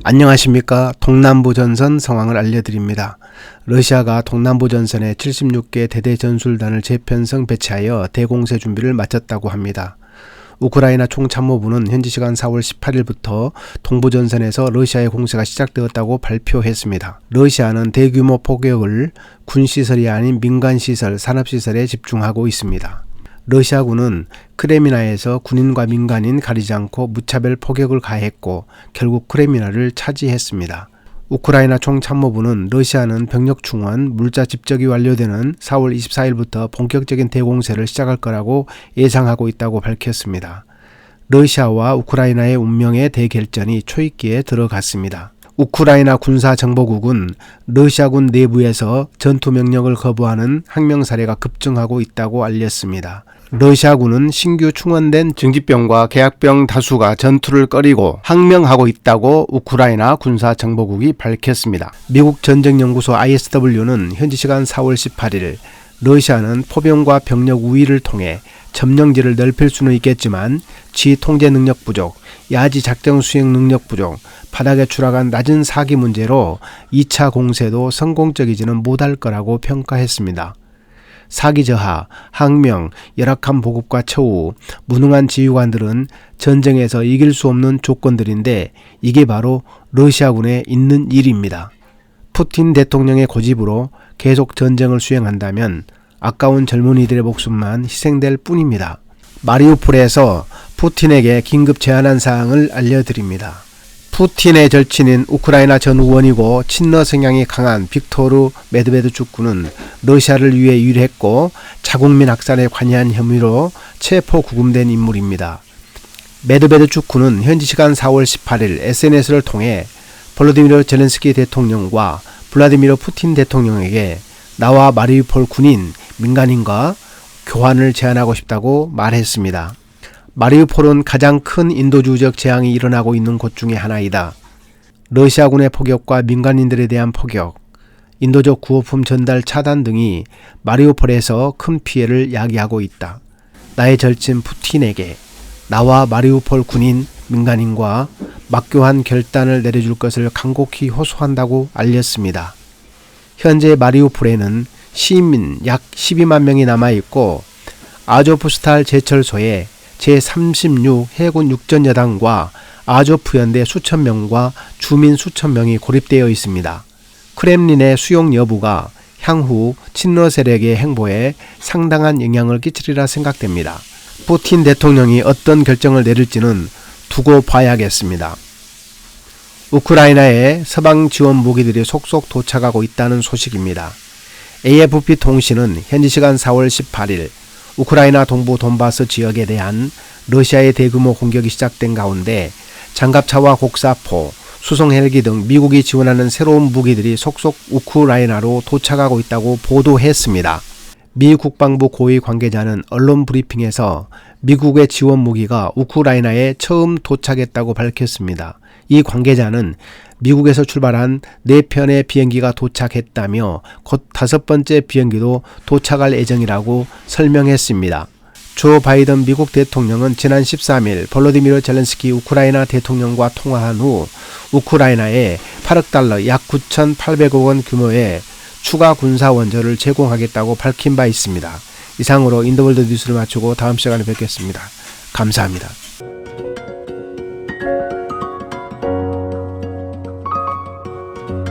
안녕하십니까. 동남부 전선 상황을 알려드립니다. 러시아가 동남부 전선에 76개 대대 전술단을 재편성 배치하여 대공세 준비를 마쳤다고 합니다. 우크라이나 총참모부는 현지 시간 4월 18일부터 동부전선에서 러시아의 공세가 시작되었다고 발표했습니다. 러시아는 대규모 포격을 군시설이 아닌 민간시설, 산업시설에 집중하고 있습니다. 러시아군은 크레미나에서 군인과 민간인 가리지 않고 무차별 포격을 가했고 결국 크레미나를 차지했습니다. 우크라이나 총참모부는 러시아는 병력 충원, 물자 집적이 완료되는 4월 24일부터 본격적인 대공세를 시작할 거라고 예상하고 있다고 밝혔습니다. 러시아와 우크라이나의 운명의 대결전이 초입기에 들어갔습니다. 우크라이나 군사정보국은 러시아군 내부에서 전투 명령을 거부하는 항명 사례가 급증하고 있다고 알렸습니다. 러시아군은 신규 충원된 증집병과 계약병 다수가 전투를 꺼리고 항명하고 있다고 우크라이나 군사정보국이 밝혔습니다. 미국 전쟁연구소 ISW는 현지 시간 4월 18일 러시아는 포병과 병력 우위를 통해 점령지를 넓힐 수는 있겠지만 지 통제 능력 부족, 야지 작전 수행 능력 부족, 바닥에 추락한 낮은 사기 문제로 2차 공세도 성공적이지는 못할 거라고 평가했습니다. 사기 저하, 항명, 열악한 보급과 처우, 무능한 지휘관들은 전쟁에서 이길 수 없는 조건들인데 이게 바로 러시아군에 있는 일입니다. 푸틴 대통령의 고집으로 계속 전쟁을 수행한다면 아까운 젊은이들의 목숨만 희생될 뿐입니다. 마리우폴에서 푸틴에게 긴급 제안한 사항을 알려드립니다. 푸틴의 절친인 우크라이나 전 의원이고 친러 성향이 강한 빅토르 메드베드축구는 러시아를 위해 일했고 자국민 학살에 관여한 혐의로 체포 구금된 인물입니다. 메드베드축구는 현지 시간 4월 18일 SNS를 통해 볼로디미르 젤렌스키 대통령과 블라디미르 푸틴 대통령에게 나와 마리우폴 군인, 민간인과 교환을 제안하고 싶다고 말했습니다. 마리우폴은 가장 큰 인도주의적 재앙이 일어나고 있는 곳 중에 하나이다. 러시아군의 포격과 민간인들에 대한 포격, 인도적 구호품 전달 차단 등이 마리우폴에서 큰 피해를 야기하고 있다. 나의 절친 푸틴에게 나와 마리우폴 군인, 민간인과 막교환 결단을 내려줄 것을 간곡히 호소한다고 알렸습니다. 현재 마리우폴에는 시민 약 12만 명이 남아있고 아조프스탈 제철소에 제36 해군 육전여단과 아조프연대 수천 명과 주민 수천 명이 고립되어 있습니다. 크렘린의 수용 여부가 향후 친러 세력의 행보에 상당한 영향을 끼치리라 생각됩니다. 푸틴 대통령이 어떤 결정을 내릴지는 두고 봐야겠습니다. 우크라이나에 서방 지원 무기들이 속속 도착하고 있다는 소식입니다. AFP 통신은 현지 시간 4월 18일 우크라이나 동부 돈바스 지역에 대한 러시아의 대규모 공격이 시작된 가운데 장갑차와 곡사포, 수송 헬기 등 미국이 지원하는 새로운 무기들이 속속 우크라이나로 도착하고 있다고 보도했습니다. 미 국방부 고위 관계자는 언론 브리핑에서 미국의 지원 무기가 우크라이나에 처음 도착했다고 밝혔습니다. 이 관계자는 미국에서 출발한 4편의 비행기가 도착했다며 곧 5번째 비행기도 도착할 예정이라고 설명했습니다. 조 바이든 미국 대통령은 지난 13일 볼로디미르 젤렌스키 우크라이나 대통령과 통화한 후 우크라이나에 8억 달러 약 9,800억 원 규모의 추가 군사 원조를 제공하겠다고 밝힌 바 있습니다. 이상으로 인더월드 뉴스를 마치고 다음 시간에 뵙겠습니다. 감사합니다.